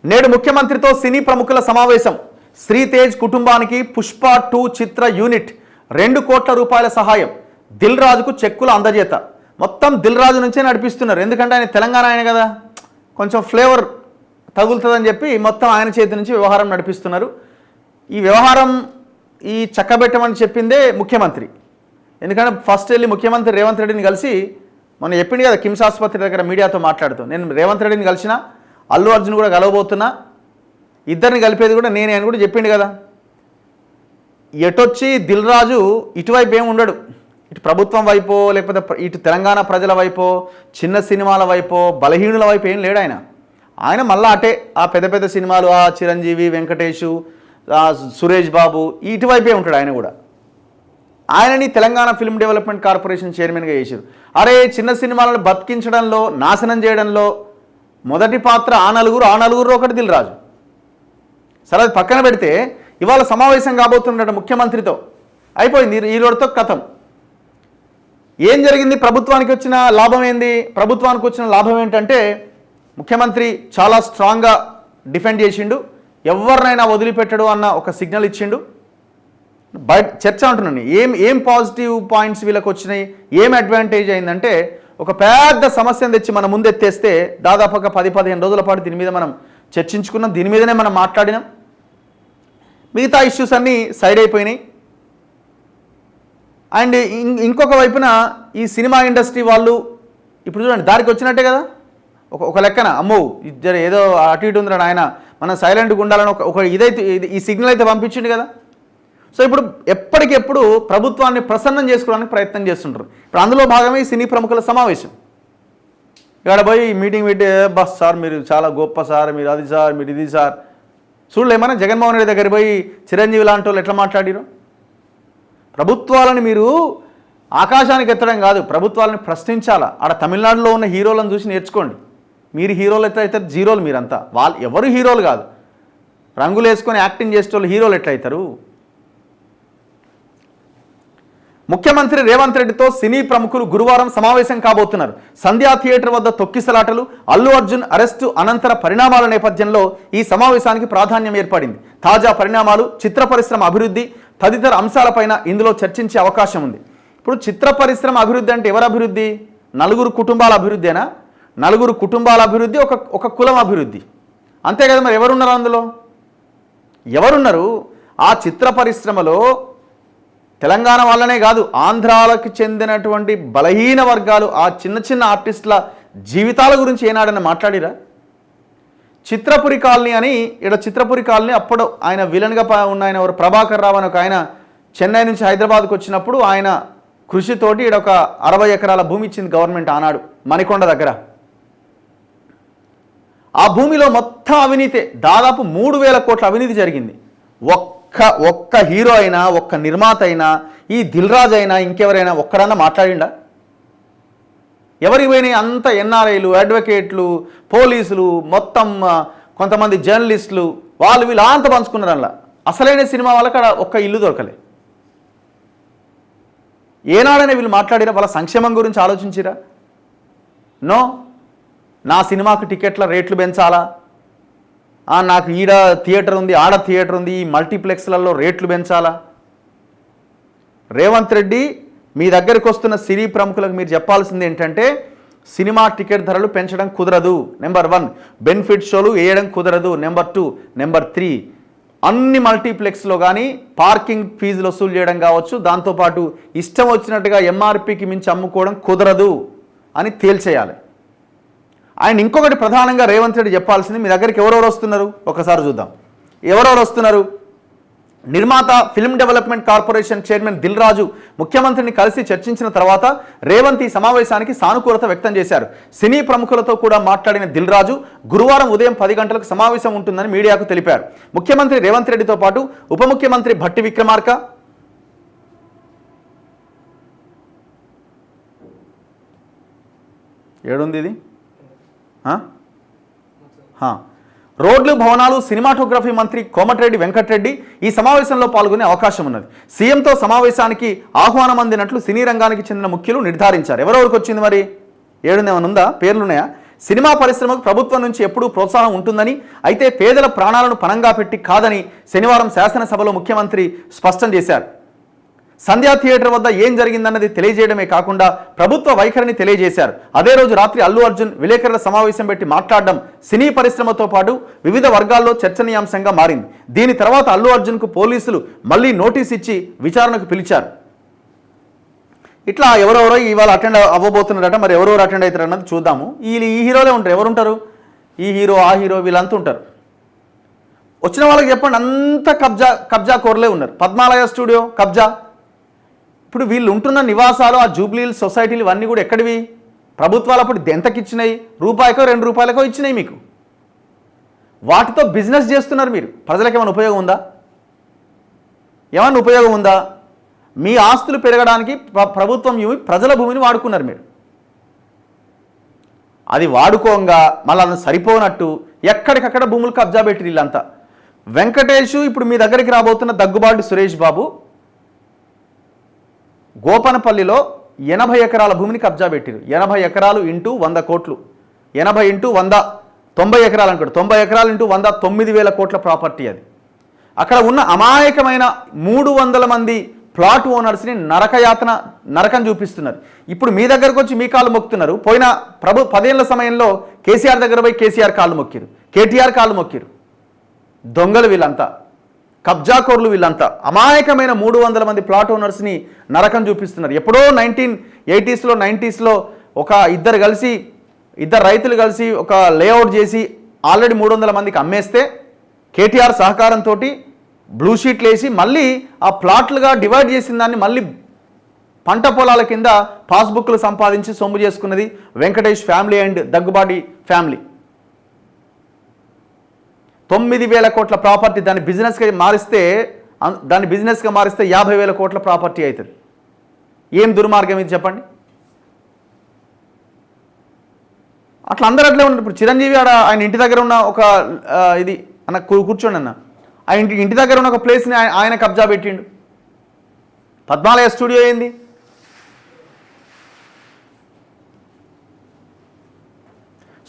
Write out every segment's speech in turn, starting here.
నేడు ముఖ్యమంత్రితో సినీ ప్రముఖుల సమావేశం. శ్రీతేజ్ కుటుంబానికి పుష్ప 2 చిత్ర యూనిట్ 2 కోట్ల రూపాయల సహాయం. దిల్ రాజుకు చెక్కుల అందజేత. మొత్తం దిల్ రాజు నుంచే నడిపిస్తున్నారు. ఎందుకంటే ఆయన తెలంగాణ ఆయన కదా, కొంచెం ఫ్లేవర్ తగులుతుందని చెప్పి మొత్తం ఆయన చేతి నుంచి వ్యవహారం నడిపిస్తున్నారు. ఈ వ్యవహారం ఈ చక్కబెట్టమని చెప్పిందే ముఖ్యమంత్రి. ఎందుకంటే ఫస్ట్ వెళ్ళి ముఖ్యమంత్రి రేవంత్ రెడ్డిని కలిసి మొన్న చెప్పింది కదా కిమ్స్ ఆసుపత్రి దగ్గర మీడియాతో మాట్లాడుతూ, నేను రేవంత్ రెడ్డిని కలిసిన, అల్లు అర్జున్ కూడా కలవబోతున్నా, ఇద్దరిని కలిపేది కూడా నేనే అని కూడా చెప్పిండు కదా. ఎటొచ్చి దిల్ రాజు ఇటువైపు ఏమి ఉండడు, ఇటు ప్రభుత్వం వైపో లేకపోతే ఇటు తెలంగాణ ప్రజల వైపో చిన్న సినిమాల వైపో బలహీనుల వైపు ఏం లేడు ఆయన. ఆయన మళ్ళీ అటే ఆ పెద్ద పెద్ద సినిమాలు, ఆ చిరంజీవి, వెంకటేషు, సురేష్ బాబు ఇటువైపే ఉంటాడు ఆయన కూడా. ఆయనని తెలంగాణ ఫిల్మ్ డెవలప్మెంట్ కార్పొరేషన్ చైర్మన్గా చేశారు. అరే చిన్న సినిమాలను బతికించడంలో, నాశనం చేయడంలో మొదటి పాత్ర ఆ నలుగురు ఒకటి దిల్ రాజు. సరే అది పక్కన పెడితే ఇవాళ సమావేశం కాబోతున్నట్టు ముఖ్యమంత్రితో అయిపోయింది. ఈ రోజుతో కథం. ఏం జరిగింది? ప్రభుత్వానికి వచ్చిన లాభం ఏంది? ప్రభుత్వానికి వచ్చిన లాభం ఏంటంటే ముఖ్యమంత్రి చాలా స్ట్రాంగ్గా డిఫెండ్ చేసిండు, ఎవరినైనా వదిలిపెట్టడు అన్న ఒక సిగ్నల్ ఇచ్చిండు. బయట చర్చ అంటున్నాను, ఏం పాజిటివ్ పాయింట్స్ వీళ్ళకి వచ్చినాయి, ఏం అడ్వాంటేజ్ అయిందంటే ఒక పెద్ద సమస్యను తెచ్చి మన ముందు ఎత్తేస్తే దాదాపుగా 10-15 రోజుల పాటు దీని మీద మనం చర్చించుకున్నాం, దీని మీదనే మనం మాట్లాడినాం. మిగతా ఇష్యూస్ అన్నీ సైడ్ అయిపోయినాయి. అండ్ ఇంకొక వైపున ఈ సినిమా ఇండస్ట్రీ వాళ్ళు ఇప్పుడు చూడండి దారికి వచ్చినట్టే కదా. ఒక లెక్కన అమ్మో ఇద్దరు ఏదో అటు ఇటు ఉందిరా ఆయన, మనం సైలెంట్గా ఉండాలని ఒక ఇదైతే ఈ సిగ్నల్ అయితే పంపించింది కదా. సో ఇప్పుడు ఎప్పటికెప్పుడు ప్రభుత్వాన్ని ప్రసన్నం చేసుకోవడానికి ప్రయత్నం చేస్తుంటారు. ఇప్పుడు అందులో భాగమే ఈ సినీ ప్రముఖుల సమావేశం. ఇక్కడ పోయి మీటింగ్ పెట్టి బస్ సార్ మీరు చాలా గొప్ప సార్, మీరు అది సార్, మీరు ఇది సార్. చూడలేమన్నా జగన్మోహన్ రెడ్డి దగ్గర పోయి చిరంజీవి లాంటి వాళ్ళు ఎట్లా మాట్లాడిరు? ప్రభుత్వాలను మీరు ఆకాశానికి ఎత్తడం కాదు, ప్రభుత్వాలను ప్రశ్నించాలా. ఆడ తమిళనాడులో ఉన్న హీరోలను చూసి నేర్చుకోండి. మీరు హీరోలు ఎట్లయితే జీరోలు మీరంతా, వాళ్ళు ఎవరు హీరోలు కాదు. రంగులు వేసుకొని యాక్టింగ్ చేసేటోళ్ళు హీరోలు ఎట్లయితారు? ముఖ్యమంత్రి రేవంత్ రెడ్డితో సినీ ప్రముఖులు గురువారం సమావేశం కాబోతున్నారు. సంధ్యా థియేటర్ వద్ద తొక్కిసలాటలు, అల్లు అర్జున్ అరెస్టు అనంతర పరిణామాల నేపథ్యంలో ఈ సమావేశానికి ప్రాధాన్యం ఏర్పడింది. తాజా పరిణామాలు, చిత్ర పరిశ్రమ అభివృద్ధి తదితర అంశాలపైన ఇందులో చర్చించే అవకాశం ఉంది. ఇప్పుడు చిత్ర పరిశ్రమ అభివృద్ధి అంటే ఎవరు అభివృద్ధి? 4 కుటుంబాల అభివృద్ధేనా? 4 కుటుంబాల అభివృద్ధి, ఒక కులం అభివృద్ధి, అంతే కదా. మరి ఎవరున్నారు అందులో? ఎవరున్నారు? ఆ చిత్ర పరిశ్రమలో తెలంగాణ వాళ్ళనే కాదు, ఆంధ్రాలకు చెందినటువంటి బలహీన వర్గాలు, ఆ చిన్న ఆర్టిస్టుల జీవితాల గురించి ఏనాడైనా మాట్లాడిరా? చిత్రపురి కాలనీ అని, ఇక్కడ చిత్రపురి కాలనీ అప్పుడు ఆయన విలన్గా ఉన్న ఆయన ఎవరు, ప్రభాకర్ రావు అని ఒక ఆయన చెన్నై నుంచి హైదరాబాద్కు వచ్చినప్పుడు ఆయన కృషితోటి ఇక్కడ ఒక 60 ఎకరాల భూమి ఇచ్చింది గవర్నమెంట్ ఆనాడు మణికొండ దగ్గర. ఆ భూమిలో మొత్తం అవినీతి, దాదాపు 3000 కోట్ల అవినీతి జరిగింది. ఒక్క హీరో అయినా, ఒక్క నిర్మాత అయినా, ఈ దిల్ రాజు అయినా, ఇంకెవరైనా ఒక్కడన్నా మాట్లాడిండా? ఎవరికి పోయినాయి? అంత ఎన్ఆర్ఐలు, అడ్వకేట్లు, పోలీసులు, మొత్తం కొంతమంది జర్నలిస్టులు, వీళ్ళు అంత పంచుకున్నారు. అలా అసలైన సినిమా వాళ్ళకి అక్కడ ఒక్క ఇల్లు దొరకలే. ఏనాడనే వీళ్ళు మాట్లాడిరా? వాళ్ళ సంక్షేమం గురించి ఆలోచించిరా? నో. నా సినిమాకు టికెట్ల రేట్లు పెంచాలా, నాకు ఈడ థియేటర్ ఉంది, ఆడ థియేటర్ ఉంది, ఈ మల్టీప్లెక్స్లలో రేట్లు పెంచాలా? రేవంత్ రెడ్డి మీ దగ్గరికి వస్తున్న సినీ ప్రముఖులకు మీరు చెప్పాల్సింది ఏంటంటే సినిమా టికెట్ ధరలు పెంచడం కుదరదు. నెంబర్ 1, బెనిఫిట్ షోలు వేయడం కుదరదు. నెంబర్ 2, నెంబర్ 3, అన్ని మల్టీప్లెక్స్లో కానీ పార్కింగ్ ఫీజులు వసూలు చేయడం కావచ్చు, దాంతోపాటు ఇష్టం వచ్చినట్టుగా ఎంఆర్పికి మించి అమ్ముకోవడం కుదరదు అని తేల్చేయాలి. ఆయన ఇంకొకటి ప్రధానంగా రేవంత్ రెడ్డి చెప్పాల్సింది, మీ దగ్గరికి ఎవరెవరు వస్తున్నారు ఒకసారి చూద్దాం. ఎవరెవరు వస్తున్నారు? నిర్మాత film development corporation chairman Dil Raju ముఖ్యమంత్రిని కలిసి చర్చించిన తర్వాత రేవంత్ ఈ సమావేశానికి సానుకూలత వ్యక్తం చేశారు. సినీ ప్రముఖులతో కూడా మాట్లాడిన దిల్ రాజు గురువారం ఉదయం 10 గంటలకు సమావేశం ఉంటుందని మీడియాకు తెలిపారు. ముఖ్యమంత్రి రేవంత్ రెడ్డితో పాటు ఉప ముఖ్యమంత్రి భట్టి విక్రమార్క, ఏడుంది ఇది, రోడ్లు, భవనాలు, సినిమాటోగ్రఫీ మంత్రి కోమటిరెడ్డి వెంకటరెడ్డి ఈ సమావేశంలో పాల్గొనే అవకాశం ఉన్నది. సీఎంతో సమావేశానికి ఆహ్వానం అందినట్లు సినీ రంగానికి చెందిన ముఖ్యులు నిర్ధారించారు. ఎవరెవరికి వచ్చింది మరి? 7 ఏమైనా ఉందా? పేర్లున్నాయా? సినిమా పరిశ్రమకు ప్రభుత్వం నుంచి ఎప్పుడూ ప్రోత్సాహం ఉంటుందని, అయితే పేదల ప్రాణాలను పణంగా పెట్టి కాదని శనివారం శాసనసభలో ముఖ్యమంత్రి స్పష్టం చేశారు. సంధ్యా థియేటర్ వద్ద ఏం జరిగిందన్నది తెలియజేయడమే కాకుండా ప్రభుత్వ వైఖరిని తెలియజేశారు. అదే రోజు రాత్రి అల్లు అర్జున్ విలేకరుల సమావేశం పెట్టి మాట్లాడడం సినీ పరిశ్రమతో పాటు వివిధ వర్గాల్లో చర్చనీయాంశంగా మారింది. దీని తర్వాత అల్లు అర్జున్కు పోలీసులు మళ్ళీ నోటీస్ ఇచ్చి విచారణకు పిలిచారు. ఇట్లా ఎవరెవరో ఇవాళ అటెండ్ అవ్వబోతున్నారట. మరి ఎవరెవరు అటెండ్ అవుతారు అన్నది చూద్దాము. ఈ హీరోలే ఉంటారు. ఎవరుంటారు? ఈ హీరో, ఆ హీరో, వీళ్ళంతా ఉంటారు. వచ్చిన వాళ్ళకి చెప్పండి, అంత కబ్జా కోరలే ఉన్నారు. పద్మాలయ స్టూడియో కబ్జా. ఇప్పుడు వీళ్ళు ఉంటున్న నివాసాలు, ఆ జూబ్లీహిల్స్ సొసైటీలు ఇవన్నీ కూడా ఎక్కడివి? ప్రభుత్వాలు అప్పుడు ఎంతకి ఇచ్చినాయి? రూపాయికో 2 రూపాయలకో ఇచ్చినాయి మీకు. వాటితో బిజినెస్ చేస్తున్నారు మీరు. ప్రజలకు ఏమైనా ఉపయోగం ఉందా? ఏమన్నా ఉపయోగం ఉందా? మీ ఆస్తులు పెరగడానికి ప్రభుత్వం ప్రజల భూమిని వాడుకున్నారు మీరు. అది వాడుకోంగా మళ్ళీ అది సరిపోనట్టు ఎక్కడికక్కడ భూములు కబ్జా పెట్టి వీళ్ళంతా. వెంకటేష్ ఇప్పుడు మీ దగ్గరికి రాబోతున్న దగ్గుబాటి సురేష్ బాబు గోపనపల్లిలో 80 ఎకరాల భూమిని కబ్జా పెట్టారు. 80 ఎకరాలు ఇంటూ 100 కోట్లు. 80 ఇంటూ 100 90 ఎకరాలు అనుకోండి. 90 ఎకరాలు ఇంటూ 100 9,000 కోట్ల ప్రాపర్టీ అది. అక్కడ ఉన్న అమాయకమైన 300 మంది ప్లాట్ ఓనర్స్ని నరకం చూపిస్తున్నారు. ఇప్పుడు మీ దగ్గరకు వచ్చి మీ కాళ్ళు మొక్కుతున్నారు. పోయిన 10 ఏళ్ల సమయంలో కేసీఆర్ దగ్గర పోయి కేసీఆర్ కాళ్ళు మొక్కిరు, కేటీఆర్ కాళ్ళు మొక్కిరు. దొంగలు వీళ్ళంతా, కబ్జాకోర్లు వీళ్ళంతా. అమాయకమైన 300 మంది ప్లాట్ ఓనర్స్ని నరకం చూపిస్తున్నారు. ఎప్పుడో 1980s 90s ఒక ఇద్దరు రైతులు కలిసి ఒక లేఅవుట్ చేసి ఆల్రెడీ 300 మందికి అమ్మేస్తే కేటీఆర్ సహకారంతో బ్లూ షీట్లు వేసి మళ్ళీ ఆ ప్లాట్లుగా డివైడ్ చేసిన దాన్ని మళ్ళీ పంట పొలాల కింద పాస్బుక్లు సంపాదించి సొమ్ము చేసుకున్నది Venkatesh family and Daggubati family. 9,000 కోట్ల ప్రాపర్టీ. దాన్ని బిజినెస్గా మారిస్తే 50,000 కోట్ల ప్రాపర్టీ అవుతుంది. ఏం దుర్మార్గం ఇది చెప్పండి. అట్లా అందరూ అట్లే ఉంటారు. ఇప్పుడు చిరంజీవి ఆయన ఇంటి దగ్గర ఉన్న ఒక ఇది అన్న కూర్చోండి అన్న, ఆ ఇంటి దగ్గర ఉన్న ఒక ప్లేస్ని ఆయన కబ్జా పెట్టిండు. పద్మాలయ స్టూడియో ఏంది?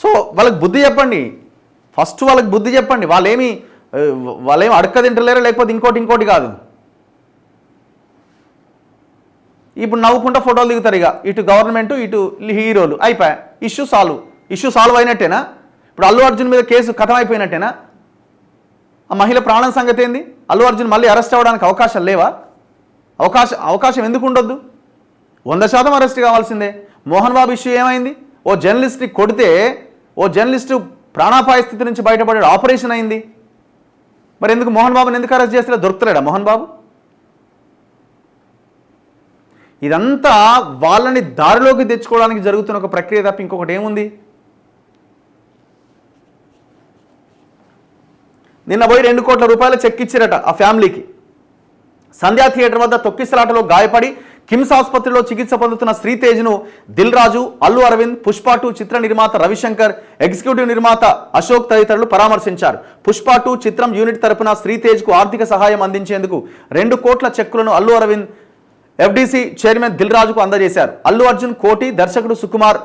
సో వాళ్ళకి బుద్ధి చెప్పండి. ఫస్ట్ వాళ్ళకి బుద్ధి చెప్పండి. వాళ్ళేమి అడక్క తింటలేరు, లేకపోతే ఇంకోటి కాదు. ఇప్పుడు నవ్వుకుంటా ఫోటోలు దిగుతారు. ఇక ఇటు గవర్నమెంట్, ఇటు హీరోలు, అయిపోయా. ఇష్యూ సాల్వ్ అయినట్టేనా? ఇప్పుడు అల్లు అర్జున్ మీద కేసు కథం అయిపోయినట్టేనా? ఆ మహిళ ప్రాణం సంగతి ఏంది? అల్లు అర్జున్ మళ్ళీ అరెస్ట్ అవ్వడానికి అవకాశాలు లేవా? అవకాశం ఎందుకు ఉండొద్దు? 100% అరెస్ట్ కావాల్సిందే. మోహన్ బాబు ఇష్యూ ఏమైంది? ఓ జర్నలిస్ట్ని కొడితే ఓ జర్నలిస్టు ప్రాణాపాయ స్థితి నుంచి బయటపడే ఆపరేషన్ అయింది. మరి ఎందుకు మోహన్ బాబుని ఎందుకు అరెస్ట్ చేస్తే దొరుకుతలేడా మోహన్ బాబు? ఇదంతా వాళ్ళని దారిలోకి తెచ్చుకోవడానికి జరుగుతున్న ఒక ప్రక్రియ తప్ప ఇంకొకటి ఏముంది? నిన్న పోయి 2 కోట్ల రూపాయల చెక్ ఇచ్చిరట ఆ ఫ్యామిలీకి. సంధ్యా థియేటర్ వద్ద తొక్కిసలాటలో గాయపడి కిమ్స్ ఆసుపత్రిలో చికిత్స పొందుతున్న శ్రీతేజ్ను దిల్ రాజు, అల్లు అరవింద్, పుష్ప 2 చిత్ర నిర్మాత రవిశంకర్, ఎగ్జిక్యూటివ్ నిర్మాత అశోక్ తదితరులు పరామర్శించారు. పుష్ప 2 చిత్రం యూనిట్ తరపున శ్రీతేజ్కు ఆర్థిక సహాయం అందించేందుకు 2 కోట్ల చెక్కులను అల్లు అరవింద్ ఎఫ్డీసీ చైర్మన్ దిల్ రాజుకు అందజేశారు. అల్లు అర్జున్ కోటి, దర్శకుడు సుకుమార్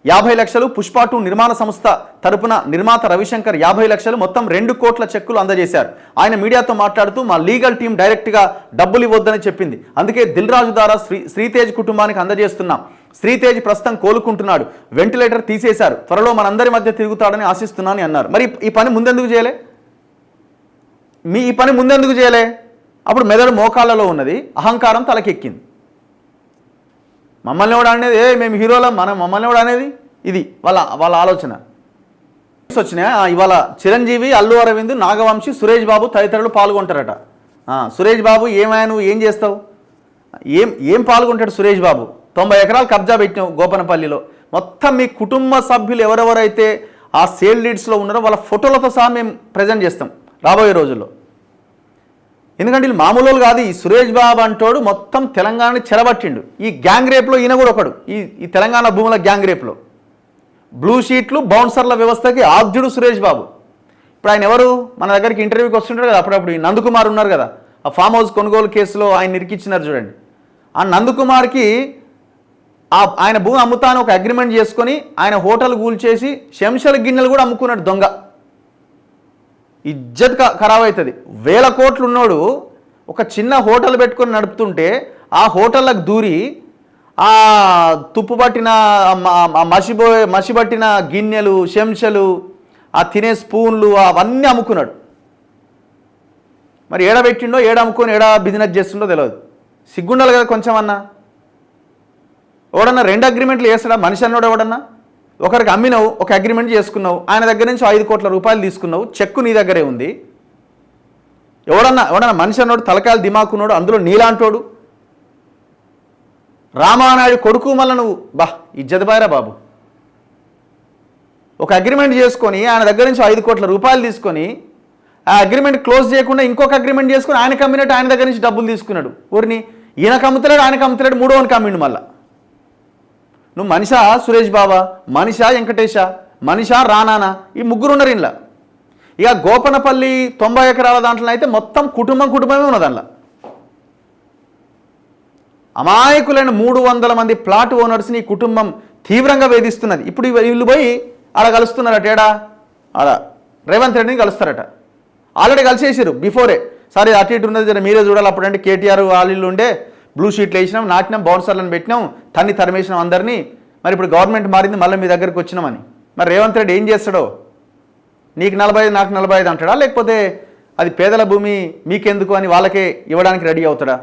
50 లక్షలు, పుష్ప 2 నిర్మాణ సంస్థ తరపున నిర్మాత రవిశంకర్ 50 లక్షలు, మొత్తం 2 కోట్ల చెక్కులు అందజేశారు. ఆయన మీడియాతో మాట్లాడుతూ మా లీగల్ టీం డైరెక్ట్గా డబ్బులు ఇవ్వొద్దని చెప్పింది. అందుకే దిల్ రాజు ద్వారా శ్రీతేజ్ కుటుంబానికి అందజేస్తున్నాం. శ్రీతేజ్ ప్రస్తుతం కోలుకుంటున్నాడు, వెంటిలేటర్ తీసేశారు, త్వరలో మనందరి మధ్య తిరుగుతాడని ఆశిస్తున్నానని అన్నారు. మరి ఈ పని ముందెందుకు చేయలే? అప్పుడు మెదడు మోకాళ్ళలో ఉన్నది, అహంకారం తలకెక్కింది. మమ్మల్ని కూడా అనేది మేము హీరోలం, మమ్మల్ని కూడా అనేది ఇది వాళ్ళ ఆలోచన. వచ్చినాయి ఇవాళ చిరంజీవి, అల్లు అరవింద్, నాగవంశి, సురేష్ బాబు తదితరులు పాల్గొంటారట. సురేష్ బాబు ఏమైనా నువ్వు ఏం చేస్తావు? ఏం పాల్గొంటాడు సురేష్ బాబు? 90 ఎకరాలు కబ్జా పెట్టినావు గోపనపల్లిలో. మొత్తం మీ కుటుంబ సభ్యులు ఎవరెవరైతే ఆ సేల్ లీడ్స్లో ఉన్నారో వాళ్ళ ఫోటోలతో సహా మేము ప్రజెంట్ చేస్తాం రాబోయే రోజుల్లో. ఎందుకంటే వీళ్ళు మామూలు కాదు. ఈ సురేష్ బాబు అంటోడు మొత్తం తెలంగాణని చెరబట్టిండు. ఈ గ్యాంగ్ రేప్లో ఈయన కూడా ఒకడు. ఈ తెలంగాణ భూముల గ్యాంగ్ రేప్లో బ్లూ షీట్లు, బౌన్సర్ల వ్యవస్థకి ఆద్యుడు సురేష్ బాబు. ఇప్పుడు ఆయన ఎవరు? మన దగ్గరికి ఇంటర్వ్యూకి వస్తుంటారు కదా అప్పుడప్పుడు. ఈ నందకుమార్ ఉన్నారు కదా, ఆ ఫామ్ హౌస్ కొనుగోలు కేసులో ఆయన ఇరికిచ్చినారు చూడండి. ఆ నందకుమార్కి ఆయన భూమి అమ్ముతాను ఒక అగ్రిమెంట్ చేసుకొని ఆయన హోటల్ కూల్చేసి శంషల గిన్నెలు కూడా అమ్ముకున్నాడు దొంగ. ఇజ్జత్ ఖరాబ్ అవుతుంది. 1000 కోట్లు ఉన్నోడు ఒక చిన్న హోటల్ పెట్టుకొని నడుపుతుంటే ఆ హోటళ్ళకు దూరి ఆ తుప్పు పట్టిన మసిపట్టిన గిన్నెలు, చెంచాలు, ఆ తినే స్పూన్లు అవన్నీ అమ్ముకున్నాడు. మరి ఏడ పెట్టిండో, ఏడ అమ్ముకొని ఏడ బిజినెస్ చేస్తుండో తెలియదు. సిగ్గుండాలి కదా కొంచెం అన్నా. ఎవడన్నా 2 అగ్రిమెంట్లు చేస్తాడా మనిషి అన్నాడు? ఎవడన్నా ఒకరికి అమ్మినావు, ఒక అగ్రిమెంట్ చేసుకున్నావు, ఆయన దగ్గర నుంచి 5 కోట్ల రూపాయలు తీసుకున్నావు, చెక్కు నీ దగ్గరే ఉంది. ఎవడన్నా మనిషి అన్నాడు? తలకాయలు దిమాకున్నాడు, అందులో నీలాంటోడు రామానాయుడు కొడుకు. మళ్ళీ నువ్వు ఇజ్జత్ బాయరా బాబు. ఒక అగ్రిమెంట్ చేసుకొని ఆయన దగ్గర నుంచి 5 కోట్ల రూపాయలు తీసుకొని ఆ అగ్రిమెంట్ క్లోజ్ చేయకుండా ఇంకొక అగ్రిమెంట్ చేసుకొని ఆయన కమ్మినట్టు ఆయన దగ్గర నుంచి డబ్బులు తీసుకున్నాడు. ఊరిని ఈయనకు అమ్ముతలేడు, ఆయనకు అమ్ముతలేడు, 3వనికి అమ్మిండు. మళ్ళా నువ్వు మనిషా సురేష్ బాబా, మనిషా వెంకటేశ, మనిషా రానానా, ఈ 3 ఉన్నారు ఇంట్లో. ఇక గోపనపల్లి 90 ఎకరాల దాంట్లో అయితే మొత్తం కుటుంబమే ఉన్నది. అందులో అమాయకులైన 300 మంది ప్లాట్ ఓనర్స్ని ఈ కుటుంబం తీవ్రంగా వేధిస్తున్నది. ఇప్పుడు వీళ్ళు పోయి ఆడ కలుస్తున్నారట. ఏడా ఆడ రేవంత్ రెడ్డిని కలుస్తారట. Already కలిసేసారు before. సరే అటు ఇటు ఉన్నది జర మీరే చూడాలి. అప్పుడంటే కేటీఆర్ వాళ్ళు ఉండే బ్లూ షీట్లు వేసినాం, నాటినాం, బౌన్సర్లను పెట్టినాం, తరిమేసినాం అందరినీ. మరి ఇప్పుడు గవర్నమెంట్ మారింది, మళ్ళీ మీ దగ్గరికి వచ్చినామని. మరి రేవంత్ రెడ్డి ఏం చేస్తాడో? నీకు 45 నాకు 45 అంటాడా? లేకపోతే అది పేదల భూమి మీకెందుకు అని వాళ్ళకే ఇవ్వడానికి రెడీ అవుతాడా?